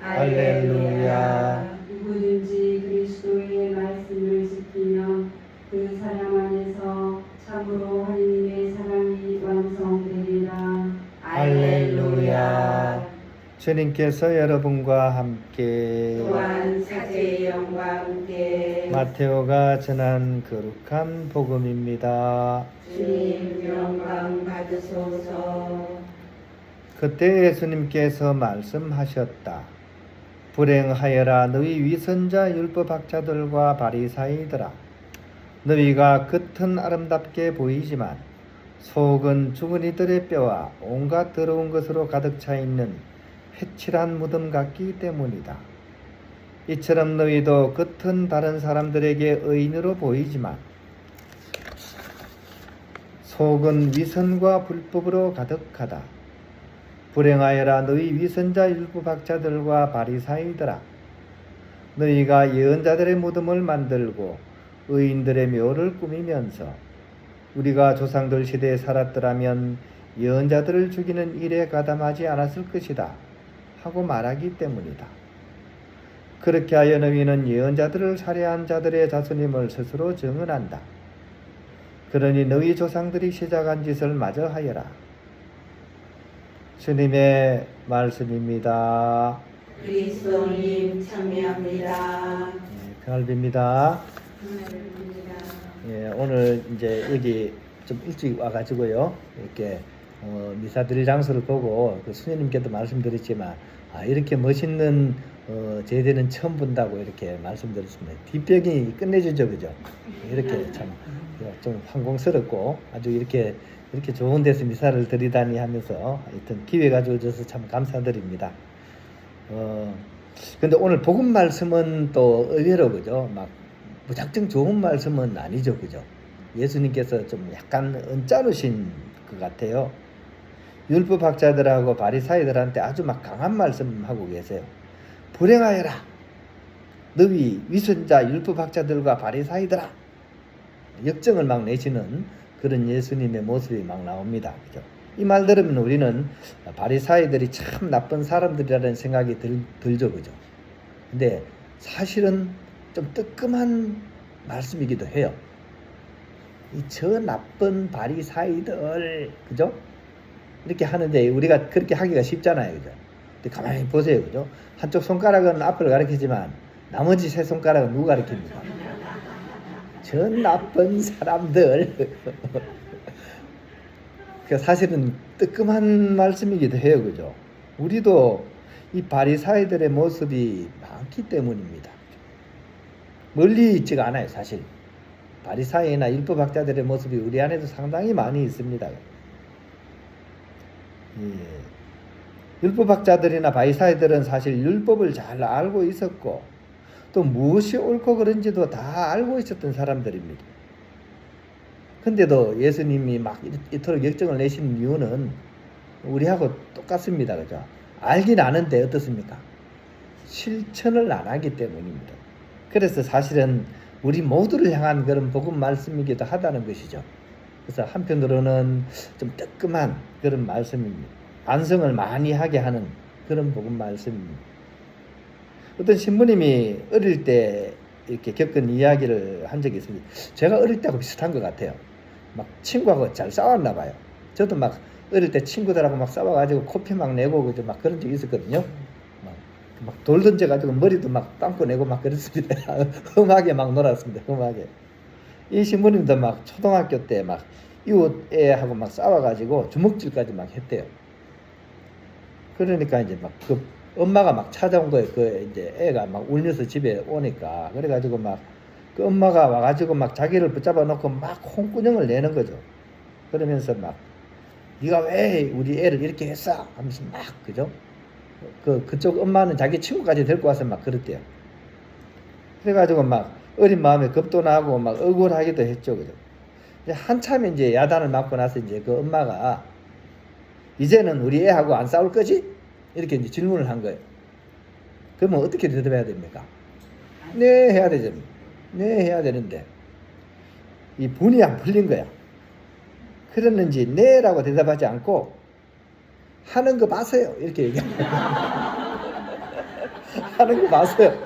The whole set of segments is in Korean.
할렐루야. 누구든지 그리스도의 말씀을 지키며 그 사랑 안에서 참으로 하나님의 사랑이 완성되리라. 할렐루야. 주님께서 여러분과 함께 또한 사제의 영과 함께 마테오가 전한 거룩한 복음입니다. 주님 영광 받으소서. 그때 예수님께서 말씀하셨다. 불행하여라 너희 위선자 율법학자들과 바리사이들아. 너희가 겉은 아름답게 보이지만 속은 죽은 이들의 뼈와 온갖 더러운 것으로 가득 차 있는 회칠한 무덤 같기 때문이다. 이처럼 너희도 겉은 다른 사람들에게 의인으로 보이지만 속은 위선과 불법으로 가득하다. 불행하여라 너희 위선자 율법학자들과 바리사이들아. 너희가 예언자들의 무덤을 만들고 의인들의 묘를 꾸미면서 우리가 조상들 시대에 살았더라면 예언자들을 죽이는 일에 가담하지 않았을 것이다 하고 말하기 때문이다. 그렇게 하여 너희는 예언자들을 살해한 자들의 자손임을 스스로 증언한다. 그러니 너희 조상들이 시작한 짓을 마저 하여라. 주님의 말씀입니다. 그리스도님 참여합니다. 평안을 빕니다. 감사합니다. 오늘 이제 여기 좀 일찍 와가지고요. 이렇게 미사 드릴 장소를 보고 그 수녀님께도 말씀드렸지만 이렇게 멋있는 제대는 처음 본다고 이렇게 말씀드렸습니다. 뒷벽이 끝내주죠, 그죠? 이렇게 참 좀 황공스럽고 아주 이렇게 좋은 데서 미사를 드리다니 하면서 하여튼 기회가 주어져서 참 감사드립니다. 근데 오늘 복음 말씀은 또 의외로 그죠? 막 무작정 좋은 말씀은 아니죠, 그죠? 예수님께서 좀 약간 언짢으신 것 같아요. 율법학자들하고 바리사이들한테 아주 막 강한 말씀하고 계세요. 불행하여라 너희 위선자 율법학자들과 바리사이들아. 역정을 막 내시는 그런 예수님의 모습이 막 나옵니다, 그죠? 이 말 들으면 우리는 바리사이들이 참 나쁜 사람들이라는 생각이 들죠, 그죠? 근데 사실은 좀 뜨끔한 말씀이기도 해요. 이 저 나쁜 바리사이들, 그죠? 이렇게 하는데 우리가 그렇게 하기가 쉽잖아요, 그죠? 근데 가만히 보세요, 그죠? 한쪽 손가락은 앞을 가리키지만 나머지 세 손가락은 누구 가리킵니까? 저 나쁜 사람들. 그 사실은 뜨끔한 말씀이기도 해요, 그죠? 우리도 이 바리사이들의 모습이 많기 때문입니다. 멀리 있지가 않아요, 사실. 바리사이나 율법학자들의 모습이 우리 안에도 상당히 많이 있습니다. 율법학자들이나 바리사이들은 사실 율법을 잘 알고 있었고 또 무엇이 옳고 그른지도 다 알고 있었던 사람들입니다. 근데도 예수님이 막 이토록 역정을 내시는 이유는 우리하고 똑같습니다, 그죠? 알긴 아는데 어떻습니까? 실천을 안 하기 때문입니다. 그래서 사실은 우리 모두를 향한 그런 복음 말씀이기도 하다는 것이죠. 그래서 한편으로는 좀 뜨끔한 그런 말씀입니다. 반성을 많이 하게 하는 그런 복음 말씀입니다. 어떤 신부님이 어릴 때 이렇게 겪은 이야기를 한 적이 있습니다. 제가 어릴 때하고 비슷한 것 같아요. 막 친구하고 잘 싸웠나 봐요. 저도 막 어릴 때 친구들하고 막 싸워가지고 코피 막 내고 그죠? 막 그런 적이 있었거든요. 막 돌 던져가지고 머리도 막 빵꾸 내고 막 그랬습니다. 험하게 막 놀았습니다. 험하게. 이 신부님도 막 초등학교 때 막 이웃 애하고 막 싸워가지고 주먹질까지 막 했대요. 그러니까 이제 막 그 엄마가 막 찾아온 거예요. 그 이제 애가 막 울면서 집에 오니까. 그래가지고 막 그 엄마가 와가지고 막 자기를 붙잡아 놓고 막 홍군형을 내는 거죠. 그러면서 막 네가 왜 우리 애를 이렇게 했어? 하면서 막 그죠? 그쪽 엄마는 자기 친구까지 데리고 와서 막 그랬대요. 그래가지고 막 어린 마음에 겁도 나고 막 억울하기도 했죠, 그죠? 이제 한참 이제 야단을 맞고 나서 이제 그 엄마가 이제는 우리 애하고 안 싸울 거지? 이렇게 이제 질문을 한 거예요. 그러면 어떻게 대답해야 됩니까? 네, 해야 되죠. 네, 해야 되는데 이 분이 안 풀린 거야. 그랬는지 네라고 대답하지 않고 하는 거 봤어요. 이렇게 얘기합니다. 하는 거 봤어요.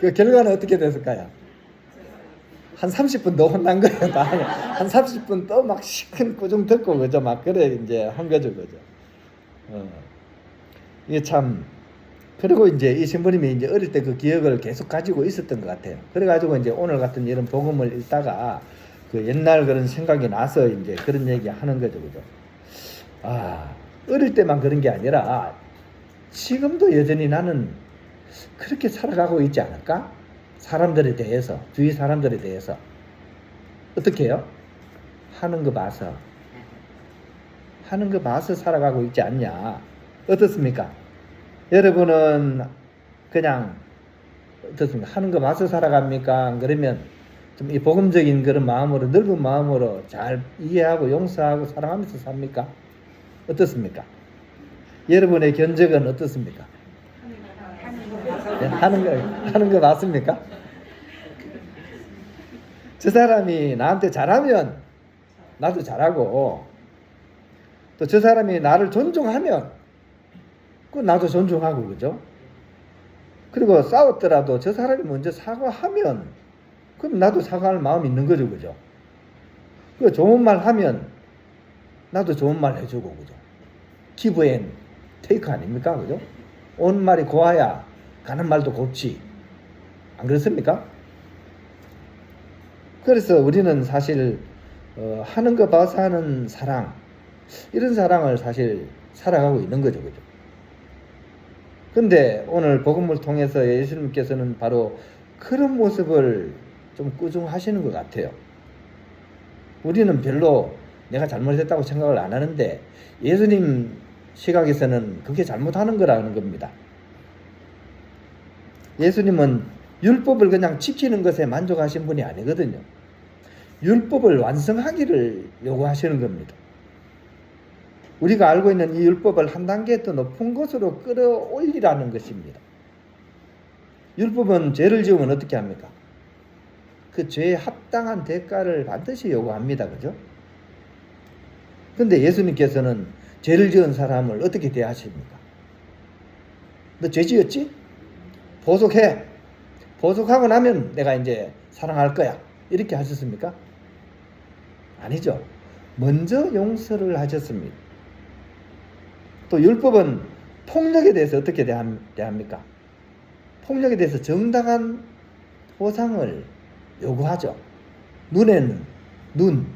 그 결과는 어떻게 됐을까요? 한 30분 더 혼난 거예요. 한 30분 또 막 시큰 꾸중 듣고 그죠? 막 그래 이제 한 거죠, 그죠? 이게 참 그리고 이제 이 신부님이 이제 어릴 때 그 기억을 계속 가지고 있었던 것 같아요. 그래가지고 이제 오늘 같은 이런 복음을 읽다가 그 옛날 그런 생각이 나서 이제 그런 얘기 하는 거죠, 그죠? 아, 어릴 때만 그런 게 아니라 지금도 여전히 나는 그렇게 살아가고 있지 않을까? 사람들에 대해서, 주위 사람들에 대해서. 어떻게 해요? 하는 거 봐서 살아가고 있지 않냐? 어떻습니까? 여러분은 그냥 어떻습니까? 하는 거 봐서 살아갑니까? 그러면 좀 이 복음적인 그런 마음으로, 넓은 마음으로 잘 이해하고 용서하고 사랑하면서 삽니까? 어떻습니까? 여러분의 견적은 어떻습니까? 네, 하는 거 맞습니까? 저 사람이 나한테 잘하면 나도 잘하고, 또 저 사람이 나를 존중하면 그 나도 존중하고, 그죠? 그리고 싸웠더라도 저 사람이 먼저 사과하면 그럼 나도 사과할 마음이 있는 거죠, 그죠? 그 좋은 말 하면 나도 좋은 말 해주고, 그죠? 기브 앤 테이크 아닙니까, 그죠? 온 말이 고와야 가는 말도 곱지, 안 그렇습니까? 그래서 우리는 사실 하는 거 봐서 하는 사랑, 이런 사랑을 사실 살아가고 있는 거죠, 그죠? 근데 오늘 복음을 통해서 예수님께서는 바로 그런 모습을 좀 꾸중하시는 것 같아요. 우리는 별로 내가 잘못했다고 생각을 안 하는데 예수님 시각에서는 그게 잘못하는 거라는 겁니다. 예수님은 율법을 그냥 지키는 것에 만족하신 분이 아니거든요. 율법을 완성하기를 요구하시는 겁니다. 우리가 알고 있는 이 율법을 한 단계 더 높은 곳으로 끌어올리라는 것입니다. 율법은 죄를 지으면 어떻게 합니까? 그 죄에 합당한 대가를 반드시 요구합니다. 그죠? 근데 예수님께서는 죄를 지은 사람을 어떻게 대하십니까? 너 죄 지었지? 보속해. 보속하고 나면 내가 이제 사랑할 거야. 이렇게 하셨습니까? 아니죠. 먼저 용서를 하셨습니다. 또 율법은 폭력에 대해서 어떻게 대합니까? 폭력에 대해서 정당한 보상을 요구하죠. 눈에는 눈,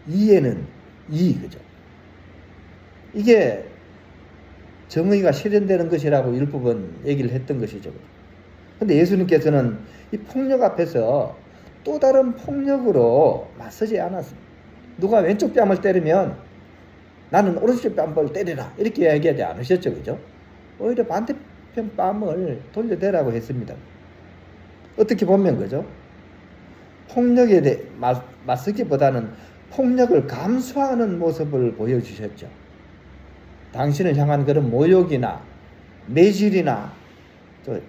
이에는 이, 그죠? 이게 정의가 실현되는 것이라고 율법은 얘기를 했던 것이죠. 근데 예수님께서는 이 폭력 앞에서 또 다른 폭력으로 맞서지 않았습니다. 누가 왼쪽 뺨을 때리면 나는 오른쪽 뺨을 때리라, 이렇게 얘기하지 않으셨죠, 그죠? 오히려 반대편 뺨을 돌려대라고 했습니다. 어떻게 보면, 그죠? 폭력에 맞서기보다는 폭력을 감수하는 모습을 보여주셨죠. 당신을 향한 그런 모욕이나 매질이나 또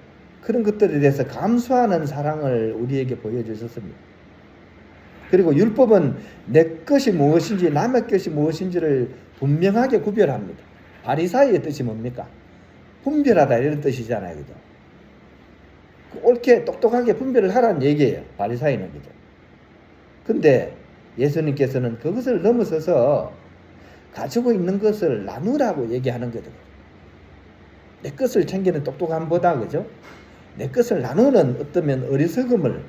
그런 것들에 대해서 감수하는 사랑을 우리에게 보여주셨습니다. 그리고 율법은 내 것이 무엇인지 남의 것이 무엇인지를 분명하게 구별합니다. 바리사이의 뜻이 뭡니까? 분별하다, 이런 뜻이잖아요, 그죠? 옳게 똑똑하게 분별을 하라는 얘기예요, 바리사이는, 그죠? 근데 예수님께서는 그것을 넘어서서 가지고 있는 것을 나누라고 얘기하는 거죠. 내 것을 챙기는 똑똑함보다, 그죠? 내 것을 나누는 어쩌면 어리석음을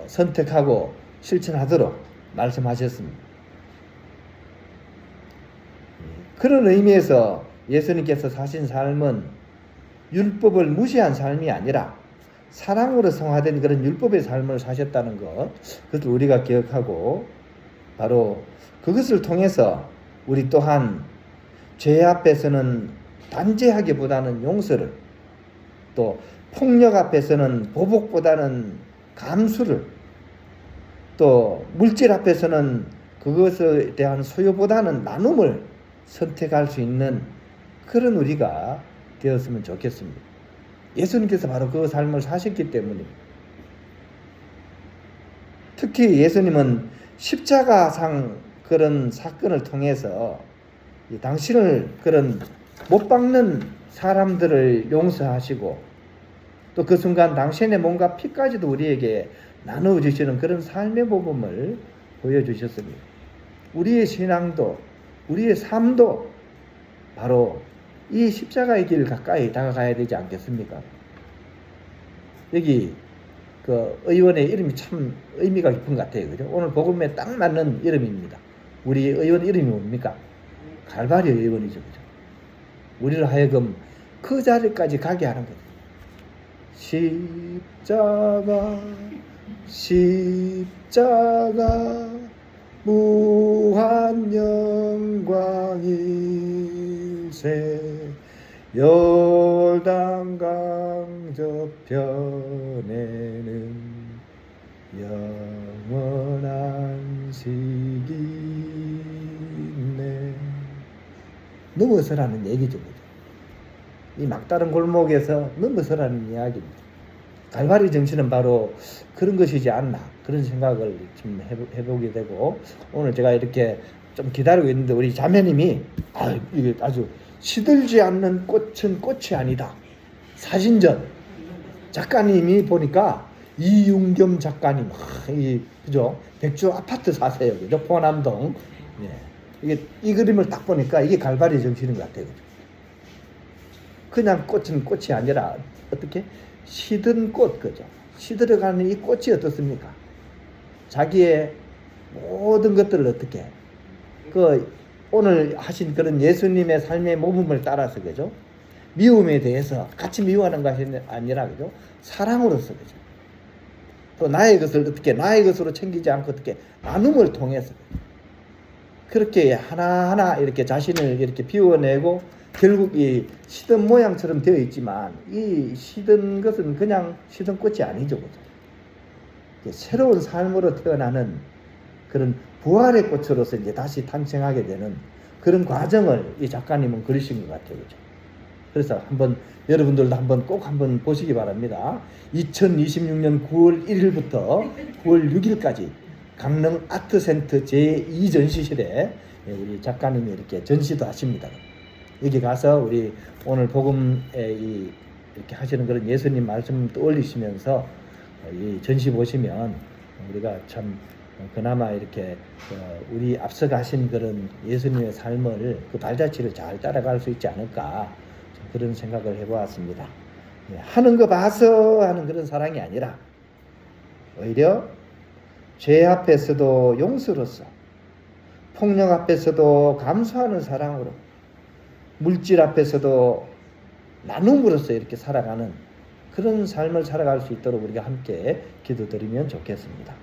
선택하고 실천하도록 말씀하셨습니다. 그런 의미에서 예수님께서 사신 삶은 율법을 무시한 삶이 아니라 사랑으로 성화된 그런 율법의 삶을 사셨다는 것, 그것을 우리가 기억하고 바로 그것을 통해서 우리 또한 죄 앞에서는 단죄하기보다는 용서를, 또 폭력 앞에서는 보복보다는 감수를, 또 물질 앞에서는 그것에 대한 소유보다는 나눔을 선택할 수 있는 그런 우리가 되었으면 좋겠습니다. 예수님께서 바로 그 삶을 사셨기 때문입니다. 특히 예수님은 십자가상 그런 사건을 통해서 당신을 그런 못 박는 사람들을 용서하시고 또 그 순간 당신의 몸과 피까지도 우리에게 나누어 주시는 그런 삶의 모범을 보여주셨습니다. 우리의 신앙도 우리의 삶도 바로 이 십자가의 길 가까이 다가가야 되지 않겠습니까? 여기 그 의원의 이름이 참 의미가 깊은 것 같아요. 그죠? 오늘 복음에 딱 맞는 이름입니다. 우리 의원 이름이 뭡니까? 갈바리 의원이죠. 그죠? 우리를 하여금 그 자리까지 가게 하는 거죠. 십자가 십자가 무한 영광일세 요단강 저편에는 영원한 시기네. 넘어서라는 얘기죠. 이 막다른 골목에서 넘어서라는 이야기입니다. 갈바리 정신은 바로 그런 것이지 않나, 그런 생각을 좀 해보게 되고, 오늘 제가 이렇게 좀 기다리고 있는데 우리 자매님이 이게 아주 시들지 않는 꽃은 꽃이 아니다. 사진전 작가님이 보니까 이윤겸 작가님, 그죠? 백주 아파트 사세요, 그죠? 포남동. 예. 이게 이 그림을 딱 보니까 이게 갈바리 정신인 것 같아요, 그죠? 그냥 꽃은 꽃이 아니라 어떻게 시든 꽃, 그죠? 시들어가는 이 꽃이 어떻습니까? 자기의 모든 것들을 어떻게 오늘 하신 그런 예수님의 삶의 모범을 따라서, 그죠? 미움에 대해서 같이 미워하는 것이 아니라, 그죠? 사랑으로서, 그죠? 또 나의 것을 어떻게 나의 것으로 챙기지 않고 어떻게 나눔을 통해서 그렇게 하나하나 이렇게 자신을 이렇게 비워내고 결국 이 시든 모양처럼 되어 있지만 이 시든 것은 그냥 시든 꽃이 아니죠, 그죠? 새로운 삶으로 태어나는 그런 부활의 꽃으로서 이제 다시 탄생하게 되는 그런 과정을 이 작가님은 그리신 것 같아요, 그죠? 그래서 여러분들도 꼭 한번 보시기 바랍니다. 2026년 9월 1일부터 9월 6일까지 강릉 아트센터 제2전시실에 우리 작가님이 이렇게 전시도 하십니다. 여기 가서 우리 오늘 복음에 이렇게 하시는 그런 예수님 말씀 떠올리시면서 이 전시 보시면 우리가 참 그나마 이렇게 우리 앞서가신 그런 예수님의 삶을 그 발자취를 잘 따라갈 수 있지 않을까 그런 생각을 해보았습니다. 하는 거 봐서 하는 그런 사랑이 아니라 오히려 죄 앞에서도 용서로서 폭력 앞에서도 감수하는 사랑으로 물질 앞에서도 나눔으로써 이렇게 살아가는 그런 삶을 살아갈 수 있도록 우리가 함께 기도드리면 좋겠습니다.